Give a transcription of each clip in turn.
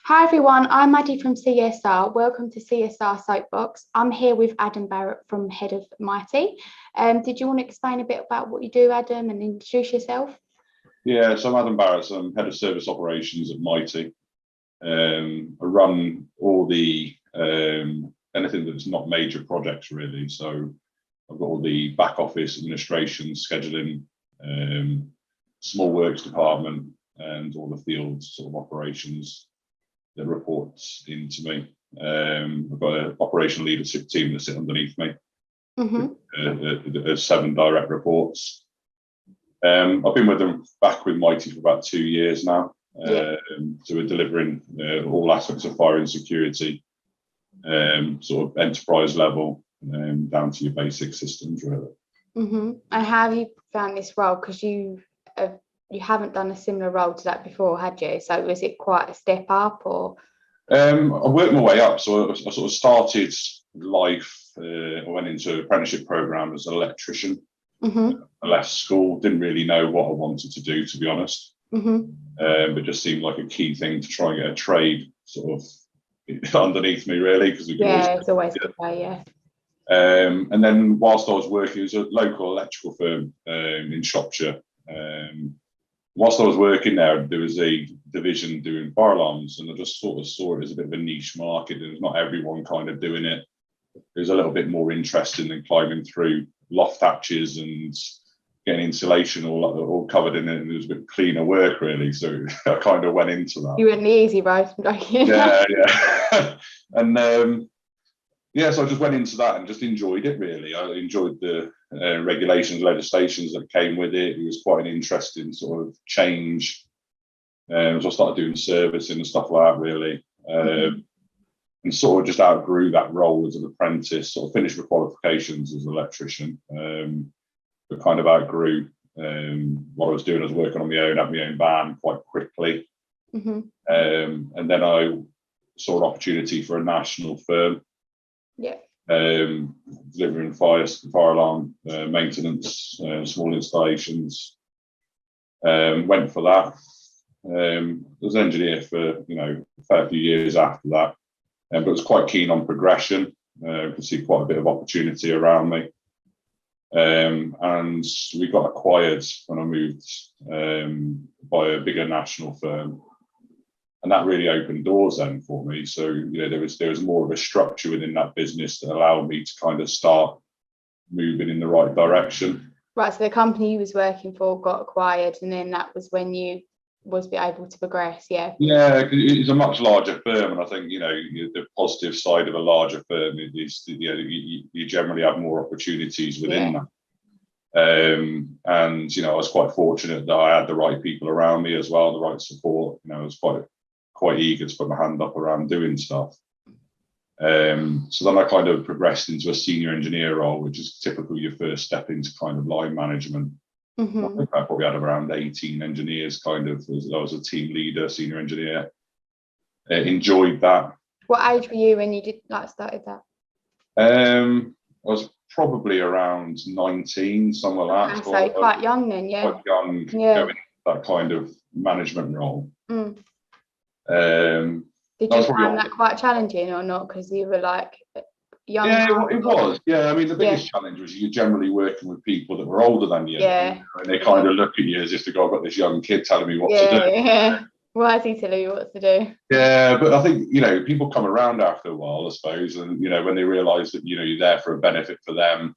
Hi everyone, I'm Maddy from CSR. Welcome to CSR Soapbox. I'm here with Adam Barret from Head of Mitie. Did you want to explain a bit about what you do, Adam, and introduce yourself? Yeah, so I'm Adam Barret. I'm Head of Service Operations at Mitie. I run all the anything that's not major projects really. So I've got all the back office administration, scheduling, small works department, and all the field sort of operations that reports into me. I've got an operational leadership team that sit underneath me. There's 7 direct reports. I've been with them back with Mitie for about 2 years now. So we're delivering all aspects of fire and security, sort of enterprise level, down to your basic systems really. And how have you found this role? Because you haven't done a similar role to that before, had you? So was it quite a step up, or? I worked my way up. So I sort of started life. I went into an apprenticeship program as an electrician. I left school, didn't really know what I wanted to do, to be honest. It just seemed like a key thing to try and get a trade sort of underneath me, really, because it's always a good way, yeah. And then whilst I was working, it was a local electrical firm in Shropshire. Whilst I was working there was a division doing fire alarms, and I just sort of saw it as a bit of a niche market. There's not everyone kind of doing it. It was a little bit more interesting than climbing through loft hatches and getting insulation all covered in it, and it was a bit cleaner work really. So I kind of went into that. You went the easy road, like yeah. And so I just went into that and just enjoyed it really. I enjoyed the regulations, legislations that came with it. It was quite an interesting sort of change. So I started doing servicing and stuff like that really. And sort of just outgrew that role as an apprentice, sort of finished with qualifications as an electrician, but kind of outgrew what I was doing. I was working on my own, had my own van quite quickly. And then I saw an opportunity for a national firm. Delivering fire alarm maintenance, small installations. Went for that. I was an engineer for a fair few years after that, but was quite keen on progression. Could see quite a bit of opportunity around me, and we got acquired when I moved by a bigger national firm. And that really opened doors then for me. So there was more of a structure within that business that allowed me to kind of start moving in the right direction. Right. So the company you was working for got acquired, and then that was when you was able to progress. Yeah, it's a much larger firm, and I think the positive side of a larger firm is you generally have more opportunities within that. And I was quite fortunate that I had the right people around me as well, the right support. I was quite eager to put my hand up around doing stuff. So then I kind of progressed into a senior engineer role, which is typically your first step into kind of line management. I think I probably had around 18 engineers kind of, as I was a team leader, senior engineer. Enjoyed that. What age were you when you started that? I was probably around 19, somewhere like that. So quite young then, yeah. Quite young, going into that kind of management role. Did you find that quite challenging or not? Because you were young. Yeah, it was. Yeah, I mean, the biggest challenge was you're generally working with people that were older than you. Yeah. And they kind of look at you as if I've got this young kid telling me what to do. Yeah. Why is he telling you what to do? Yeah, but I think, people come around after a while, I suppose. And, when they realise that, you're there for a benefit for them,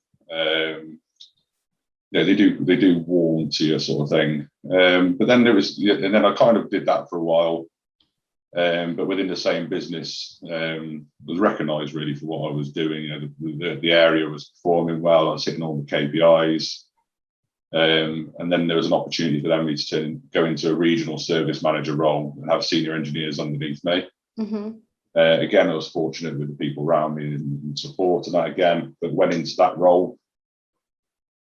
they do warm to you sort of thing. But then and then I kind of did that for a while. But within the same business, was recognised really for what I was doing. The area was performing well. I was hitting all the KPIs, and then there was an opportunity for them to go into a regional service manager role and have senior engineers underneath me. Again, I was fortunate with the people around me and support and that again. But went into that role.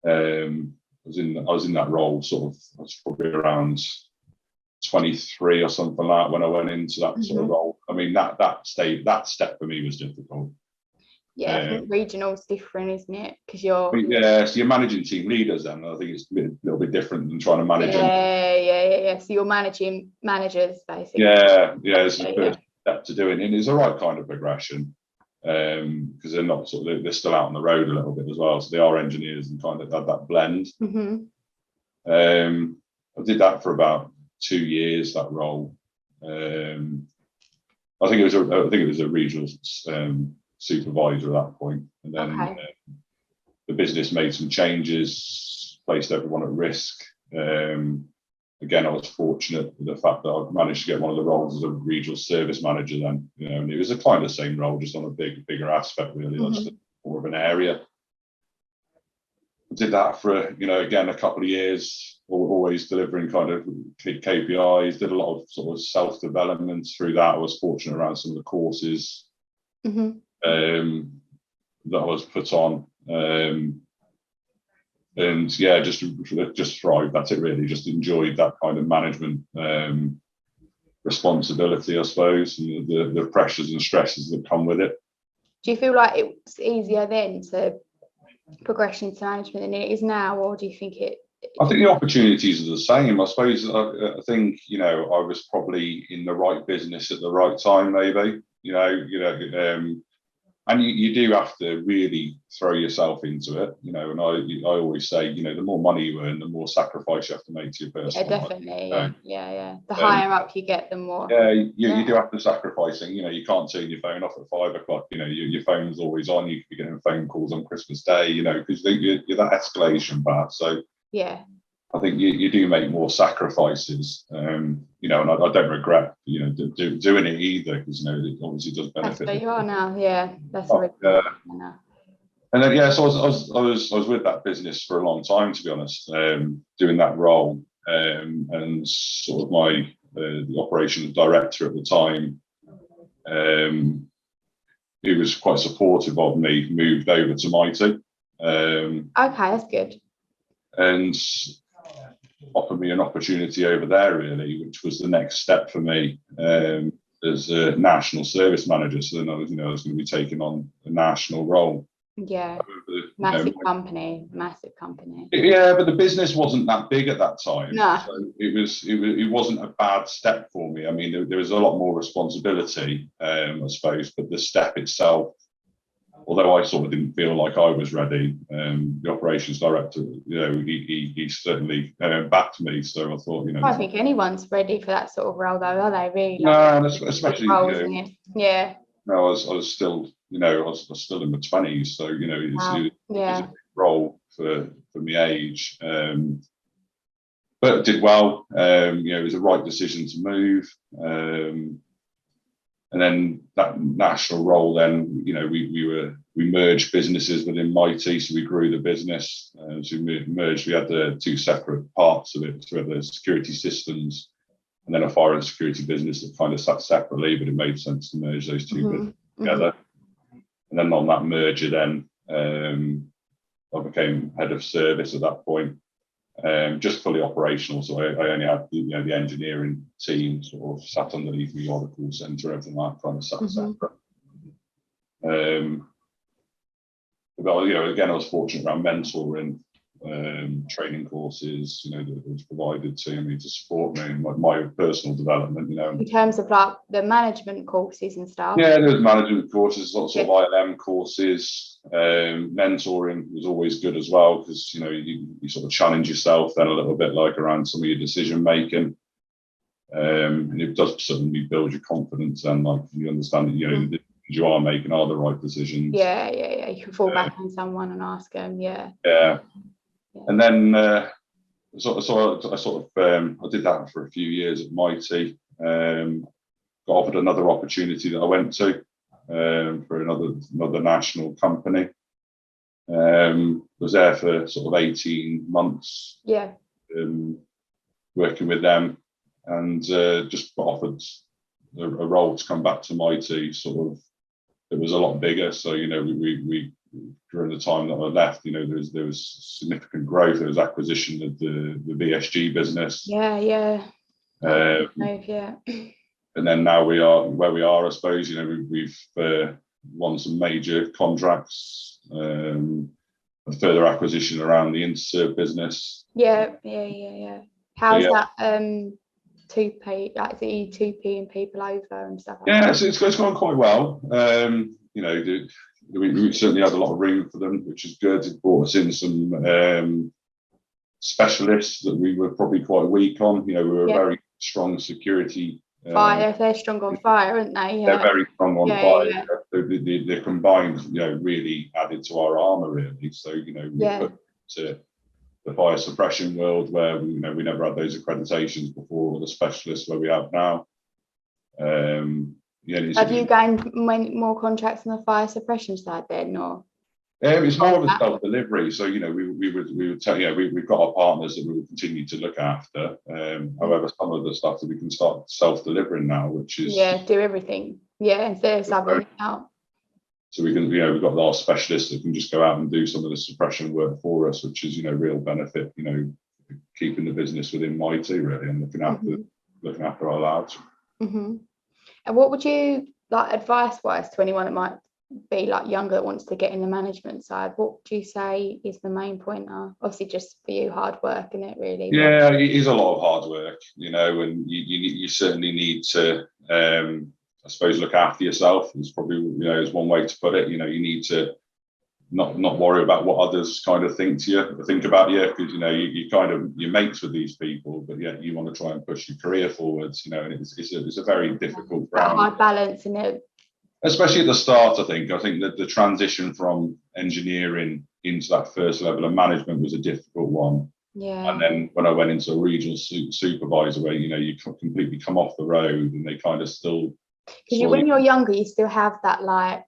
I was in that role sort of. I was probably around 23 or something like that when I went into that sort of role. I mean, that step for me was difficult. Yeah, I think regional's different, isn't it? Because so you're managing team leaders, and I think it's a little bit different than trying to manage them. Yeah. So you're managing managers, basically. Yeah. It's step to doing it. And it's the right kind of progression, because they're not they're still out on the road a little bit as well. So they are engineers and kind of have that blend. I did that for about 2 years, that role. I think it was a regional supervisor at that point, and then the business made some changes, placed everyone at risk. Again, I was fortunate with the fact that I managed to get one of the roles as a regional service manager then, and it was a kind of same role, just on a bigger aspect, really. That's more of an area. I did that for, again, a couple of years, always delivering kind of KPIs, did a lot of sort of self-development through that. I was fortunate around some of the courses that I was put on. And yeah, just thrived. That's it, really. Just enjoyed that kind of management responsibility, I suppose, and the pressures and stresses that come with it. Do you feel like it's easier then to progress into management than it is now, or do you think it? I think the opportunities are the same. I suppose I think I was probably in the right business at the right time, maybe. And you do have to really throw yourself into it, and I always say, the more money you earn, the more sacrifice you have to make to your personal life. Definitely, yeah. The higher up you get, the more. Yeah, you do have to sacrificing. You can't turn your phone off at 5 o'clock. Your phone's always on. You could be getting phone calls on Christmas Day. Because you're that escalation path. So yeah, I think you do make more sacrifices. And I don't regret doing it either, because it obviously does benefit. That's where you are now. Yeah, that's And then so I was with that business for a long time, to be honest, doing that role, and sort of my the operations director at the time, he was quite supportive of me, moved over to Mitie. Okay, that's good. And offered me an opportunity over there, really, which was the next step for me as a national service manager. So then I was going to be taking on a national role. Yeah, massive company. Yeah, but the business wasn't that big at that time. No. So it wasn't a bad step for me. I mean, there was a lot more responsibility, I suppose, but the step itself, although I sort of didn't feel like I was ready, the operations director, he certainly backed me. So I thought, I don't think anyone's ready for that sort of role, though, are they? Really? No, especially roles, yeah. No, I was still, I was still in my 20s, so it was a big role for my age. But it did well. It was the right decision to move. And then that national role, then we merged businesses within Mitie, so we grew the business. So we merged. We had the two separate parts of it. So we had the security systems, and then a fire and security business that kind of sat separately, but it made sense to merge those two businesses together. And then on that merger, then I became head of service at that point. Just fully operational, so I only had the engineering team sort of sat underneath me, or the call centre, everything like that kind of sat separate. But again, I was fortunate around mentoring, training courses, that was provided to me to support me in my personal development. In terms of like the management courses and stuff. Yeah, there was management courses, lots of ILM courses. Mentoring was always good as well, because you sort of challenge yourself then a little bit, like around some of your decision making, and it does suddenly build your confidence, and like you understand that the decisions you are making are the right decisions. Yeah. You can fall back on someone and ask them. Yeah. And then I did that for a few years at Mitie. Got offered another opportunity that I went to for another national company. Was there for sort of 18 months. Yeah. Working with them, and just got offered a role to come back to Mitie. Sort of, it was a lot bigger. So we during the time that I left, there was significant growth. There was acquisition of the VSG business. Yeah. And then now we are where we are, I suppose. We've won some major contracts, a further acquisition around the Interserve business. Yeah. How's that 2P, like are you 2Ping people over and stuff like Yeah, that? it's gone quite well. You know, we certainly had a lot of room for them, which is good. It brought us in some specialists that we were probably quite weak on. You know, we were a very strong security. Fire, they're strong on fire, aren't they? Yeah. They're very strong on fire. Yeah. So the combined, you know, really added to our armour, really. So, you know, we put to the fire suppression world where, you know, we never had those accreditations before, or the specialists where we have now. Have you gained more contracts on the fire suppression side then, or? It's more of a self-delivery. So, you know, we would tell, you know, we've got our partners that we will continue to look after. However, some of the stuff that we can start self-delivering now, which is do everything. Yeah, instead of subbing it out. So we can, you know, we've got our specialists that can just go out and do some of the suppression work for us, which is, you know, real benefit, you know, keeping the business within Mitie really, and looking after our lads. And what would you like advice-wise to anyone that might be like younger that wants to get in the management side? What would you say is the main point? Obviously, just for you, hard work, isn't it? Really. Yeah, it is a lot of hard work, you know, and you certainly need to. I suppose look after yourself is probably, you know, is one way to put it. You know, you need to not worry about what others kind of think about you, because, you know, you kind of, you're mates with these people, but yet you want to try and push your career forwards, you know, and it's a very difficult ground. Hard balance, in it. Especially at the start, I think that the transition from engineering into that first level of management was a difficult one. Yeah. And then when I went into a regional supervisor, where, you know, you completely come off the road and they kind of still. Because when you're younger, you still have that like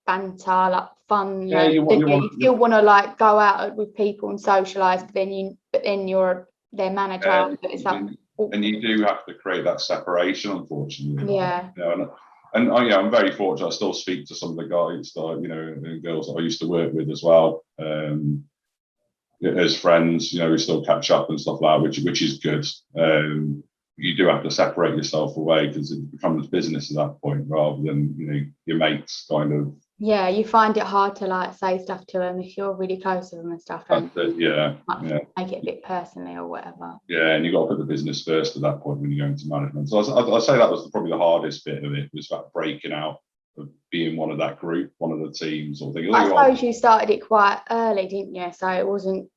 banter, like fun. You still want to like go out with people and socialise, but then you're their manager. It's like, and you do have to create that separation, unfortunately. Yeah. You know, and I'm very fortunate. I still speak to some of the guys that, you know, and girls that I used to work with as well. As friends, you know, we still catch up and stuff like that, which is good. You do have to separate yourself away because it becomes business at that point, rather than, you know, your mates kind of. Yeah, you find it hard to like say stuff to them if you're really close to them and stuff. Make it a bit personally or whatever. Yeah, and you've got to put the business first at that point when you go into management. So I'd say that was probably the hardest bit of it, was about breaking out of being one of that group, one of the teams or thing. I suppose you started it quite early, didn't you? So it wasn't.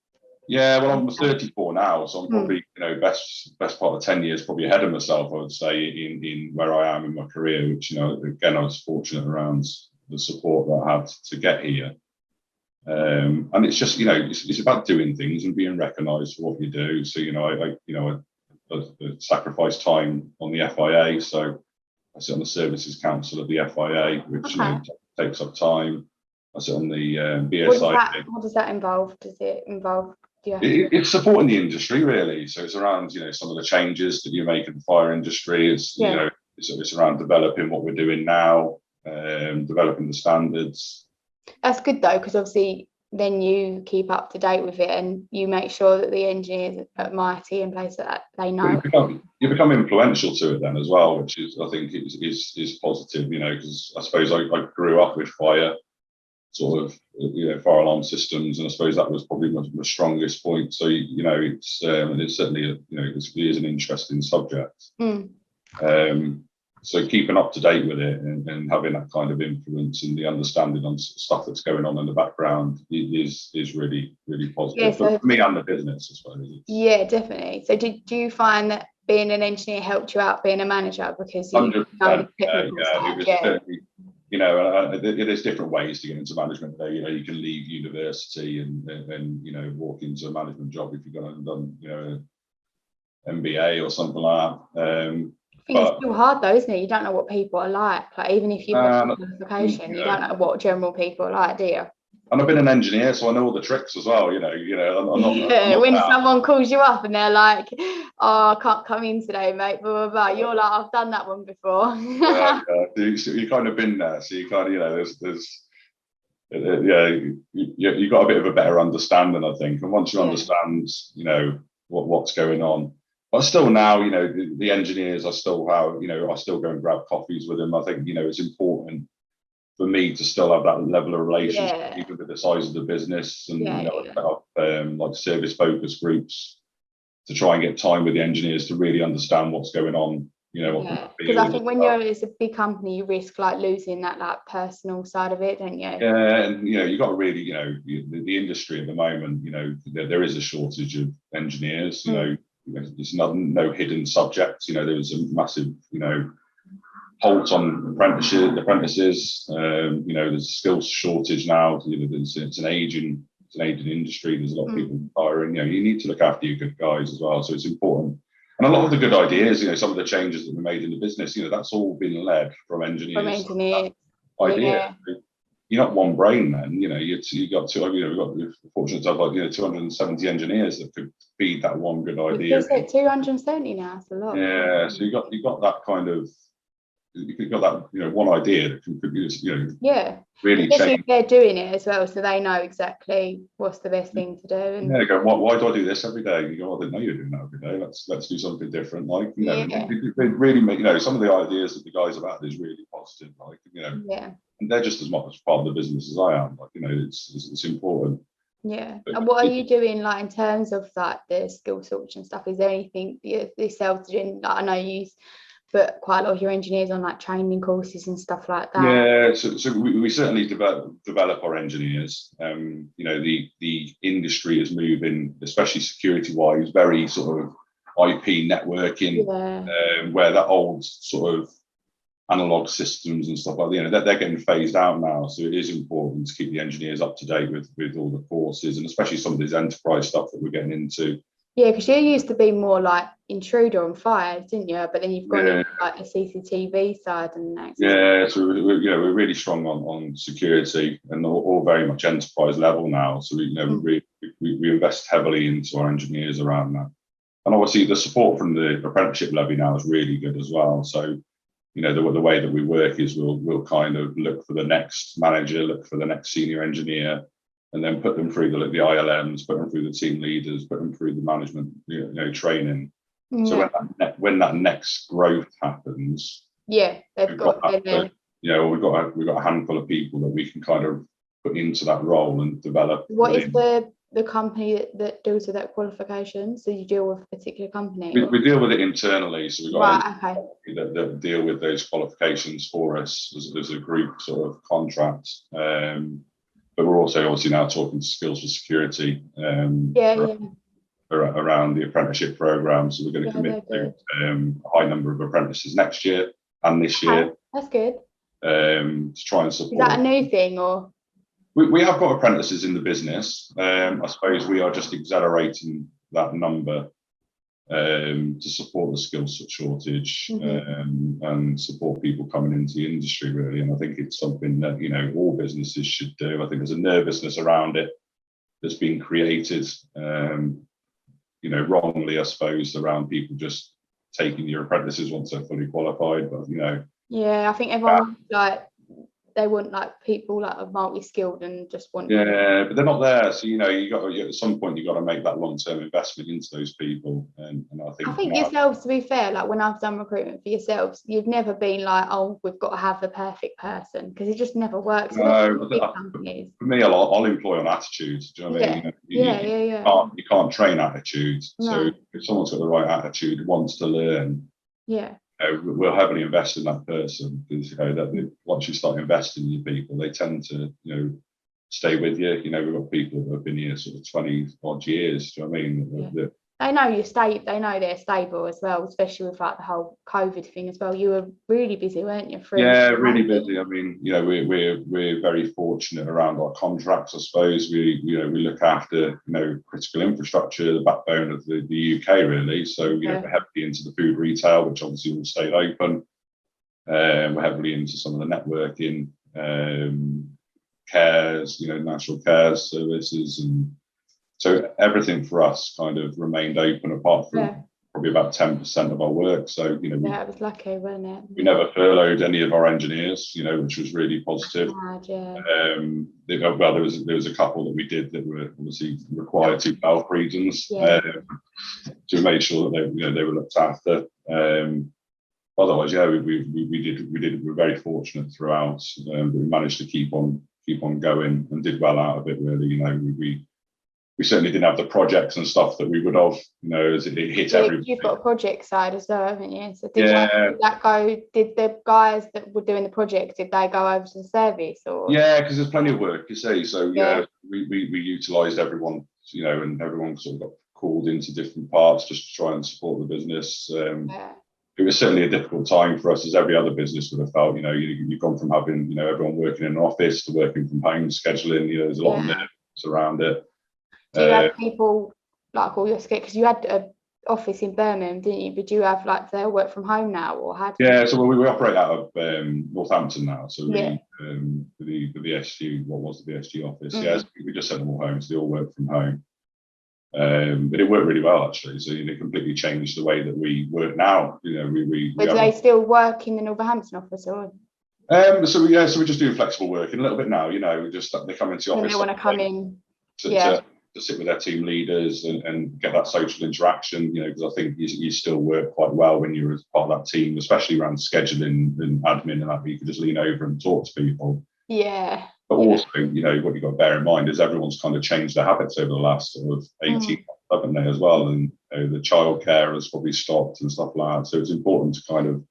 Yeah, well, I'm 34 now, so I'm probably, you know, best part of 10 years probably ahead of myself, I would say, in where I am in my career, which, you know, again, I was fortunate around the support that I had to get here. And it's just, you know, it's about doing things and being recognised for what you do. So, you know, I sacrifice time on the FIA, so I sit on the Services Council of the FIA, which you know, takes up time. I sit on the BSI. What does that involve? Does it involve? It's supporting the industry, really. So it's around, you know, some of the changes that you make in the fire industry. It's you know, it's around developing what we're doing now, developing the standards. That's good though, because obviously then you keep up to date with it and you make sure that the engineers at Mitie in place that they know. You become influential to it then as well, which is, I think, is positive. You know, because I suppose I grew up with fire. Sort of, you know, fire alarm systems, and I suppose that was probably my strongest point. So, you know, it's certainly you know, it is an interesting subject. So keeping up to date with it and having that kind of influence and the understanding on stuff that's going on in the background is really positive for me and the business, I suppose. Yeah, definitely. So do you find that being an engineer helped you out being a manager, because you know the technical stuff? You know, there's different ways to get into management. You know, you can leave university and you know, walk into a management job if you've gone and done, you know, an MBA or something like that. I think it's still hard though, isn't it? You don't know what people are like. Like, even if you've got a qualification, you don't know what general people are like, do you? And I've been an engineer, so I know all the tricks as well. You know, I'm not when someone calls you up and they're like, "Oh, I can't come in today, mate," blah blah blah. You're like, "I've done that one before." You kind of been there, so you kind of, you know, you got a bit of a better understanding, I think. And once you understand, you know, what's going on. But still now, you know, the engineers, I still have, you know, I still go and grab coffees with them. I think, you know, it's important for me to still have that level of relationship, even with the size of the business. And you know, I set up like service focus groups to try and get time with the engineers to really understand what's going on. Because I think when it's a big company, you risk like losing that like personal side of it, don't you? Yeah, and you got to really, the industry at the moment, there is a shortage of engineers. It's no hidden subject. There was a massive, halt on apprentices. There's a skills shortage now. It's an aging industry. There's a lot of people retiring. You need to look after your good guys as well. So it's important. And a lot of the good ideas, some of the changes that were made in the business, that's all been led from engineers. Idea. You're not one brain then, you got two, we've got the fortunate to have like 270 engineers that could feed that one good idea. Is it 270 now? It's a lot. Yeah, so you got that kind of, you've got that one idea that can really change. They're doing it as well, so they know exactly what's the best thing to do. And they go, why do I do this every day? You go, I didn't know you were doing that every day. Let's do something different. Like they really make some of the ideas that the guys have had is really positive. Like and they're just as much part of the business as I am. Like it's important. Yeah. And what are you doing like in terms of like the skill switch and stuff? Is there anything yourself doing? Like, I know you put quite a lot of your engineers on like training courses and stuff like that. Yeah, so we certainly develop our engineers. The industry is moving, especially security wise, very sort of IP networking, where that old sort of analog systems and stuff like that, they're getting phased out now. So it is important to keep the engineers up to date with all the courses, and especially some of this enterprise stuff that we're getting into. Yeah, because you used to be more like intruder and fire, didn't you? But then you've gone into like the CCTV side and that. Yeah, so we're really strong on security and all very much enterprise level now. So we invest heavily into our engineers around that, and obviously the support from the apprenticeship levy now is really good as well. So the way that we work is we'll kind of look for the next manager, look for the next senior engineer, and then put them through the ILMs, put them through the team leaders, put them through the management, training. Yeah. So when that next growth happens, we've got a handful of people that we can kind of put into that role and develop. What is the company that deals with that qualification? So you deal with a particular company? We deal with it internally, so we've got that deal with those qualifications for us as a group sort of contract. But we're also obviously now talking to Skills for Security around the apprenticeship program. So we're going to commit to a high number of apprentices next year and this year. That's good. To try and support. Is that a new thing or? We have got apprentices in the business. I suppose we are just accelerating that number to support the skills shortage and support people coming into the industry really. And I think it's something that all businesses should do. I think there's a nervousness around it that's been created, wrongly, I suppose, around people just taking your apprentices once they're fully qualified. But I think everyone they want like people that are multi-skilled and just want. Yeah, but they're not there. So you got at some point you got to make that long-term investment into those people. And I think yourselves, to be fair, like when I've done recruitment for yourselves, you've never been like, oh, we've got to have the perfect person, because it just never works. No, for me, I'll employ on attitude. Do you know what I mean? You can't train attitude. No. So if someone's got the right attitude, wants to learn. Yeah. We'll heavily invest in that person, because that once you start investing in your people, they tend to stay with you. We've got people that have been here sort of 20 odd years. Do you know what I mean? They know you stay. They know they're stable as well, especially with like the whole COVID thing as well. You were really busy, weren't you? Really busy. I mean, we're very fortunate around our contracts. I suppose we look after critical infrastructure, the backbone of the UK really. So we're heavily into the food retail, which obviously will stay open. We're heavily into some of the networking, cares, national cares services, and so everything for us kind of remained open, apart from probably about 10% of our work. So it was lucky, wasn't it? We never furloughed any of our engineers, which was really positive. There was a couple that we did that were obviously required to for health reasons. To make sure that they were looked after. Otherwise, we're very fortunate throughout. We managed to keep on going and did well out of it. Really, we certainly didn't have the projects and stuff that we would have, you know, as it hit everybody. You've got a project side as well, haven't you? So did the guys that were doing the project, did they go over to the service? Or because there's plenty of work, you see. So we utilised everyone, you know, and everyone sort of got called into different parts just to try and support the business. It was certainly a difficult time for us, as every other business would have felt. You know, you've gone from having, you know, everyone working in an office to working from home, scheduling. You know, there's a lot of nerves around it. Do you have people like all your because you had an office in Birmingham, didn't you? But you have like they work from home now, or had? So we operate out of Northampton now. So the SG, what was the SG office? Yes, we just sent them all home, so they all work from home. But it worked really well actually. So it completely changed the way that we work now. You know, But do they still work in the Northampton office, or? So we're just doing flexible working a little bit now. You know, they come into the office. They want to come in. To sit with their team leaders and get that social interaction, you know, because I think you still work quite well when you're as part of that team, especially around scheduling and admin and that, you can just lean over and talk to people. Yeah. But also, you know, what you've got to bear in mind is everyone's kind of changed their habits over the last sort of 18 months, haven't they, as well? And you know, the childcare has probably stopped and stuff like that. So it's important to kind of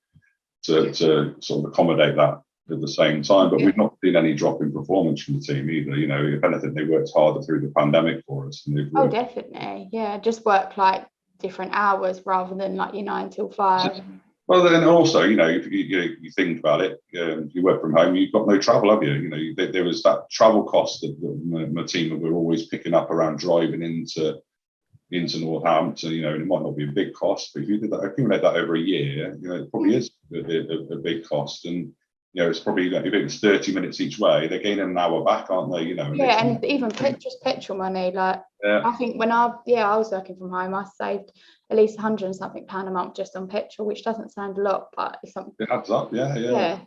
to sort of accommodate that at the same time, but we've not seen any drop in performance from the team either. You know, if anything, they worked harder through the pandemic for us. And definitely, just work like different hours rather than like your 9 till 5. Well, then also, you know, if you think about it, you work from home, you've got no travel, have you? You know, there was that travel cost that my team were always picking up around driving into Northampton. You know, and it might not be a big cost, but if you did that, accumulate that over a year, you know, it probably is a big cost. And you know, it's probably if it's 30 minutes each way, they're gaining an hour back, aren't they? You know. And even just petrol money. Like, I think when I was working from home, I saved at least £100 and something a month just on petrol, which doesn't sound a lot, but it's something. It adds up, yeah.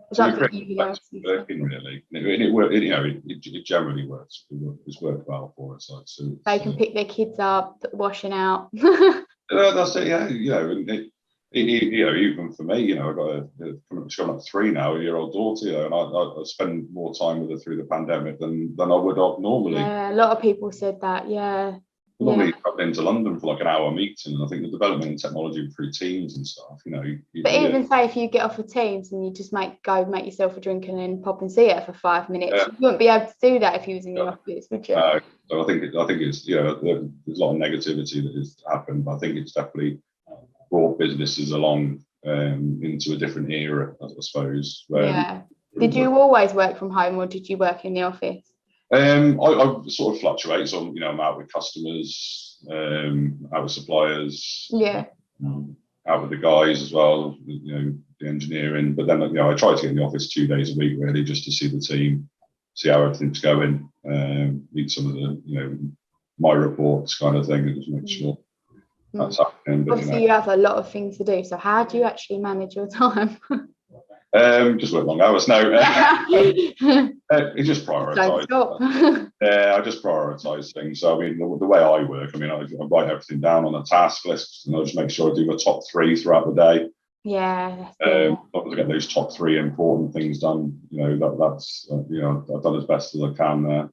It's so working really, and it generally works. It's worked well for us. So they can pick their kids up, washing out. That's it. Yeah, you know, and you know, even for me, you know, I've got she's up 3 now, a year-old daughter, you know, and I spend more time with her through the pandemic than I would have normally. Yeah, a lot of people said that. Yeah. Normally, traveling into London for like an hour meeting, and I think the development in technology through Teams and stuff, you know. But even say if you get off of Teams and you just make yourself a drink and then pop and see her for 5 minutes, you wouldn't be able to do that if you was in the office, would you? No. So I think it's, you know, there's a lot of negativity that has happened, but I think it's definitely brought businesses along into a different era, I suppose. Did you always work from home, or did you work in the office? I sort of fluctuate. So, you know, I'm out with customers, out with suppliers, out with the guys as well, you know, the engineering. But then, you know, I try to get in the office 2 days a week, really, just to see the team, see how everything's going, meet some of the, you know, my reports kind of thing, and just make sure that's happening. But, obviously, you have a lot of things to do. So how do you actually manage your time? Just work long hours. No, it's just prioritise. I just prioritise things. So I mean, the way I work, I mean, I write everything down on a task list, and I just make sure I do my top 3 throughout the day. I get those top 3 important things done. You know, that's you know, I've done as best as I can there.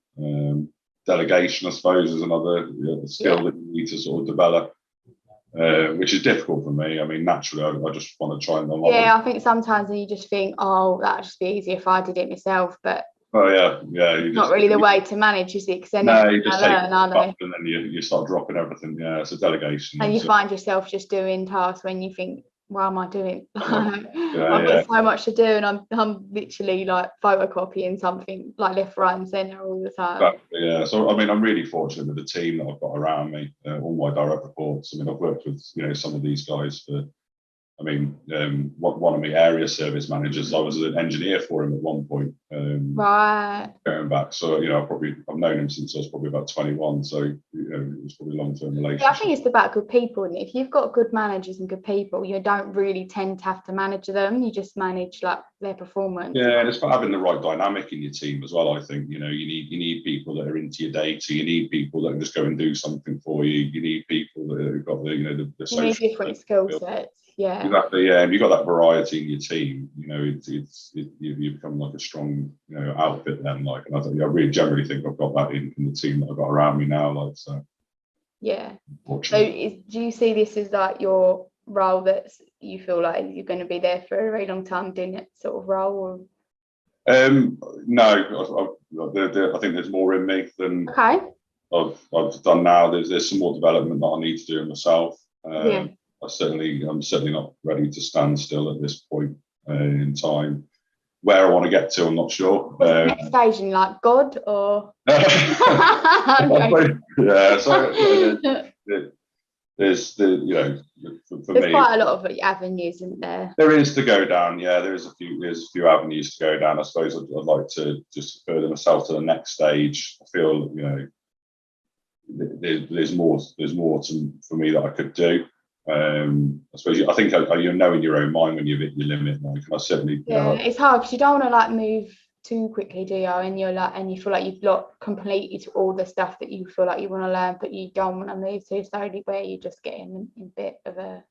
Delegation, I suppose, is another skill that you need to sort of develop. Which is difficult for me. I mean, naturally, I just want to try and unlock. I think sometimes you just think, oh, that'd just be easier if I did it myself. But not really the way to manage, is it? Because then you just take it up and then you start dropping everything. Yeah, it's a delegation. And you find yourself just doing tasks when you think, what am I doing? I've got so much to do, and I'm literally like photocopying something like left, right, and centre all the time. So I mean, I'm really fortunate with the team that I've got around me. All my direct reports. I mean, I've worked with, you know, some of these guys for. I mean, one of my area service managers, I was an engineer for him at one point. Going back, so you know, I've known him since I was probably about 21. So you know, it was probably a long-term relationship. I think it's about good people, and if you've got good managers and good people, you don't really tend to have to manage them. You just manage like their performance. Yeah, and it's about having the right dynamic in your team as well. I think, you know, you need people that are into your data. You need people that can just go and do something for you. You need people that have got the, you know, the social. You need different skill sets. Yeah. Exactly. Yeah. If you've got that variety in your team, you know, you become like a strong, you know, outfit then. Like, and I really generally think I've got that in the team that I've got around me now. Like, so. Yeah. So do you see this as like your role that you feel like you're going to be there for a very long time doing that sort of role? Or? No, I think there's more in me than I've done now. There's some more development that I need to do myself. Yeah. I'm certainly not ready to stand still at this point in time. Where I want to get to, I'm not sure. Next stage in like God or? Yeah, so there's the, you know, for there's me, quite a lot of avenues, isn't there? There is to go down. Yeah, there's a few avenues to go down. I suppose I'd like to just further myself to the next stage. I feel, you know, there's more for me that I could do. I suppose I think you know in your own mind when you've hit your limit. Like, I certainly. Yeah, it's hard because you don't want to like move too quickly, do you? And you feel like you've completed all the stuff that you feel like you want to learn, but you don't want to move too slowly where you just get in a bit of a.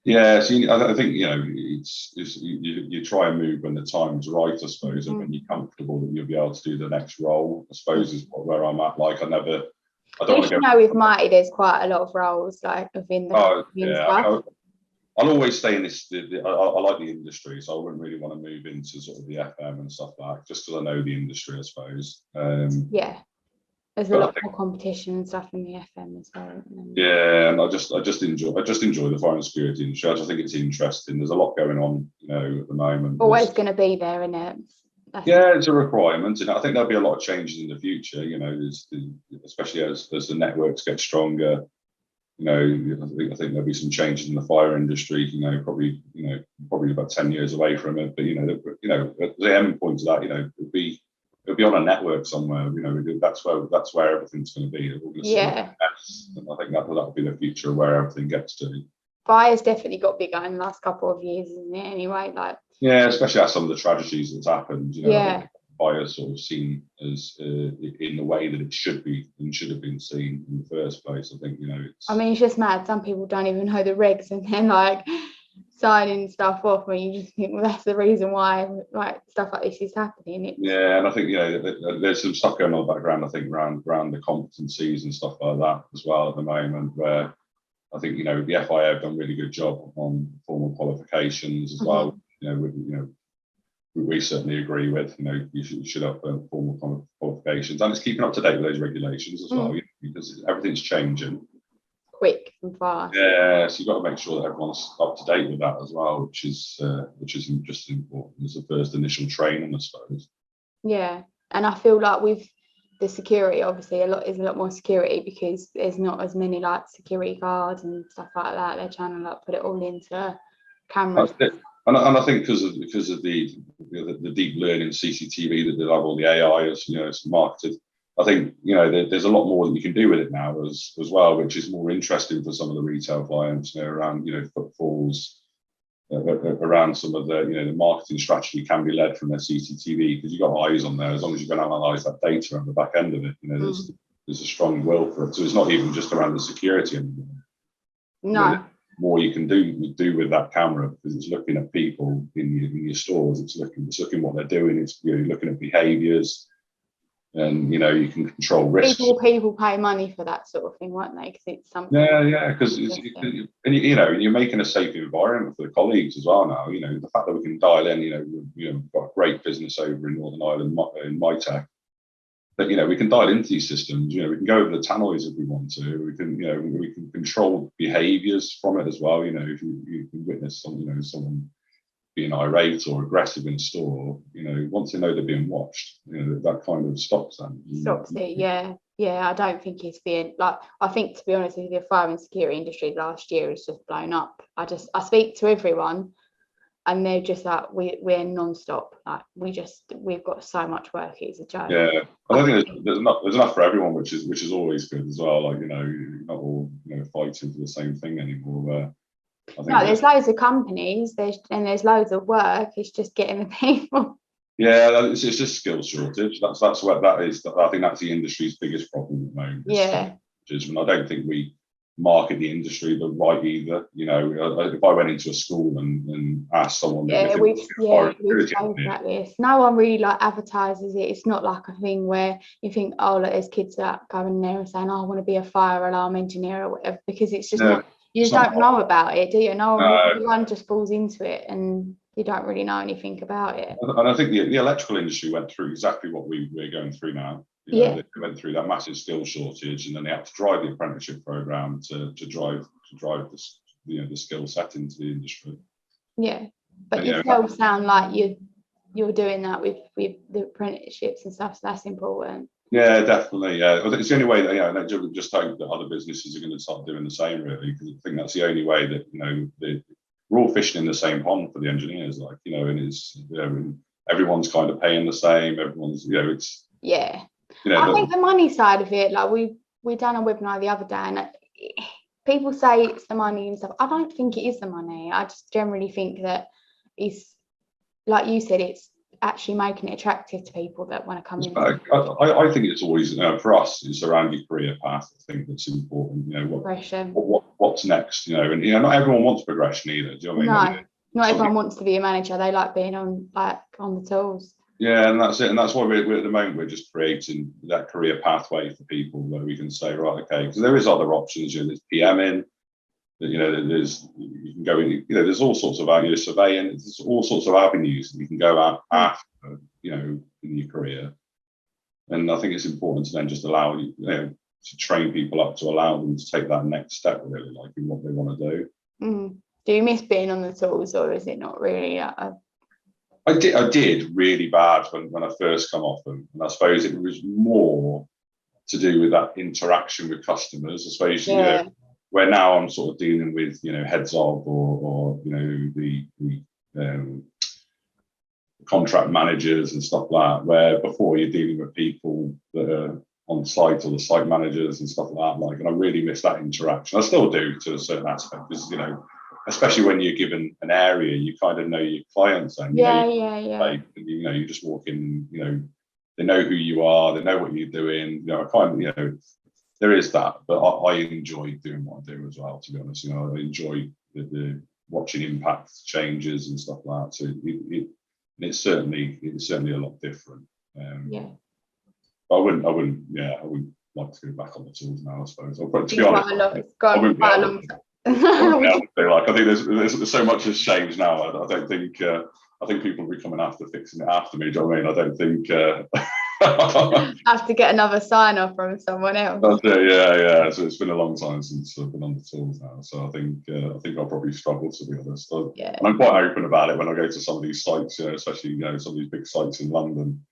Yeah, so I think, you know, you try and move when the time's right, I suppose, and when you're comfortable that you'll be able to do the next role, I suppose, is where I'm at. Like, I don't want to go. Know with Mitie, there's quite a lot of roles like within the stuff. I'll always stay in this. I like the industry, so I wouldn't really want to move into sort of the FM and stuff like that, just because I know the industry, I suppose. Yeah. There's a lot more competition and stuff in the FM as well. Yeah, and I just enjoy the fire and security industry. I just think it's interesting. There's a lot going on, you know, at the moment. Always going to be there, isn't it? Yeah, it's a requirement, and I think there'll be a lot of changes in the future. You know, especially as the networks get stronger. You know, I think there'll be some changes in the fire industry. You know, probably about 10 years away from it. But you know, at the end point of that, you know, it'll be on a network somewhere. You know, that's where everything's going to be. Yeah. And I think that'll be the future of where everything gets to. Fire's definitely got bigger in the last couple of years, isn't it? Anyway, like. Yeah, especially as some of the tragedies that's happened. You know, yeah. Fire's sort of seen as in the way that it should be and should have been seen in the first place. I think, you know, it's just mad. Some people don't even know the regs, and then like signing stuff off, and you just think, well, that's the reason why like stuff like this is happening. Yeah, and I think, you know, there's some stuff going on in the background. I think around the competencies and stuff like that as well at the moment, where I think, you know, the FIA have done a really good job on formal qualifications as well. We certainly agree with, you know, you should have formal qualifications, and it's keeping up to date with those regulations as well, because everything's changing quick and fast. Yeah, so you've got to make sure that everyone's up to date with that as well, which is just important as the first initial training, I suppose. Yeah, and I feel like with the security, obviously a lot more security, because there's not as many like security guards and stuff like that. They're trying to like put it all into cameras. And I think because of the deep learning CCTV that they have, all the AI as, you know, it's marketed. I think, you know, there's a lot more that you can do with it now as well, which is more interesting for some of the retail clients, you know, around, you know, footfalls, around some of the, you know, the marketing strategy can be led from their CCTV, because you've got eyes on there. As long as you can analyse that data on the back end of it, you know, there's a strong will for it. So it's not even just around the security anymore. No. You know, more you can do with that camera, because it's looking at people in your stores. It's looking what they're doing. It's, you know, looking at behaviours, and, you know, you can control risks. People pay money for that sort of thing, won't they? Because it's something. Yeah, because you know, you're making a safe environment for the colleagues as well now. You know, the fact that we can dial in. We've got a great business over in Northern Ireland in Mitie. But, you know, we can dial into these systems. You know, we can go over the tannoys if we want to. We can control behaviours from it as well. You know, if you can witness someone being irate or aggressive in a store, you know, once they know they're being watched, you know, that kind of stops them. Stops it, yeah. I don't think it's being like. I think, to be honest with you, the fire and security industry last year has just blown up. I speak to everyone, and they're just like, we're non-stop. Like we've got so much work. It's a joke. Yeah, I don't think there's enough for everyone, which is always good as well. Like, you know, you're not all, you know, fighting for the same thing anymore. There's loads of companies. There's loads of work. It's just getting the people. Yeah, it's just skill shortage. That's what that is. I think that's the industry's biggest problem at the moment. Yeah. And I don't think we market the industry the right either. You know, if I went into a school and asked someone, we've spoken about this. No one really like advertises it. It's not like a thing where you think, oh, look, there's kids that go in there and saying, oh, I want to be a fire alarm engineer or whatever, because it's just not. You just don't know about it, do you? Everyone just falls into it, and you don't really know anything about it. And I think the electrical industry went through exactly what we're going through now. You know, they went through that massive skill shortage, and then they had to drive the apprenticeship program to drive the skill set into the industry. Yeah, but you still sound like you're doing that with the apprenticeships and stuff. So that's important. Yeah, definitely. Yeah, it's the only way that I just hope that other businesses are going to start doing the same, really, because I think that's the only way that we're all fishing in the same pond for the engineers, like, and it's everyone's kind of paying the same. Everyone's it's I think the money side of it, like we done a webinar the other day, and people say it's the money and stuff. I don't think it is the money. I just generally think that it's, like you said, it's actually making it attractive to people that want to come in. I think it's always, for us, it's around your career path. I think that's important. What's next? And not everyone wants progression either. Do you know what I mean? No, not everyone wants to be a manager. They like being on the tools. Yeah, and that's it. And that's why we're at the moment, we're just creating that career pathway for people where we can say, right, okay, because there is other options. There's PMing. There's you can go in. There's all sorts of avenues, surveying. There's all sorts of avenues that you can go out after, in your career. And I think it's important to then just allow to train people up to allow them to take that next step, really, like in what they want to do. Do you miss being on the tools, or is it not really? I did really bad when I first come off them, and I suppose it was more to do with that interaction with customers. I suppose where now I'm sort of dealing with heads of or the contract managers and stuff like that. Where before you're dealing with people that are on site, or the site managers and stuff like that. And I really miss that interaction. I still do to a certain aspect, because especially when you're given an area, you kind of know your clients, and you just walk in, they know who you are, they know what you're doing. There is that, but I enjoy doing what I do as well, to be honest. I enjoy the watching impact changes and stuff like that. So it's certainly a lot different. But I wouldn't like to go back on the tools now, I suppose. But to be honest, I wouldn't be able to. I think there's so much has changed now. I don't think I think people will be coming after fixing it after me. Do you know what I mean? I don't think I have to get another sign off from someone else. That's it, yeah. So it's been a long time since I've been on the tools now. So I think I'll probably struggle, to be honest. And I'm quite open about it when I go to some of these sites, especially some of these big sites in London.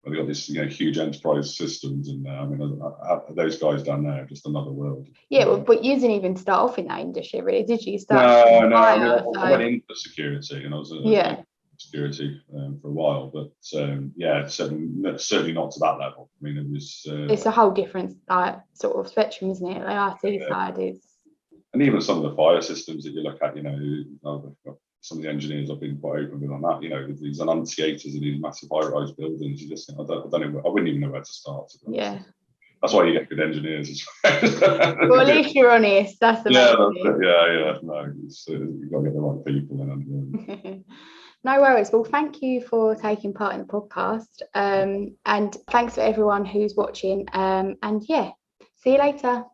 They've got this, huge enterprise systems, and those guys down there are just another world. Yeah, but you didn't even start off in that industry, really, did you? No. I went into security, and I was security for a while, but certainly not to that level. I mean, it was. It's a whole different sort of spectrum, isn't it? The IT side is. And even some of the fire systems that you look at, some of the engineers I've been quite open with on that. These enunciators in these massive high-rise buildings. You just think, I don't know. I wouldn't even know where to start. Yeah. That's why you get good engineers. Well, at least you're honest. That's the main thing. Yeah. No, you've got to get the right people in. No worries. Well, thank you for taking part in the podcast. And thanks for everyone who's watching. And see you later.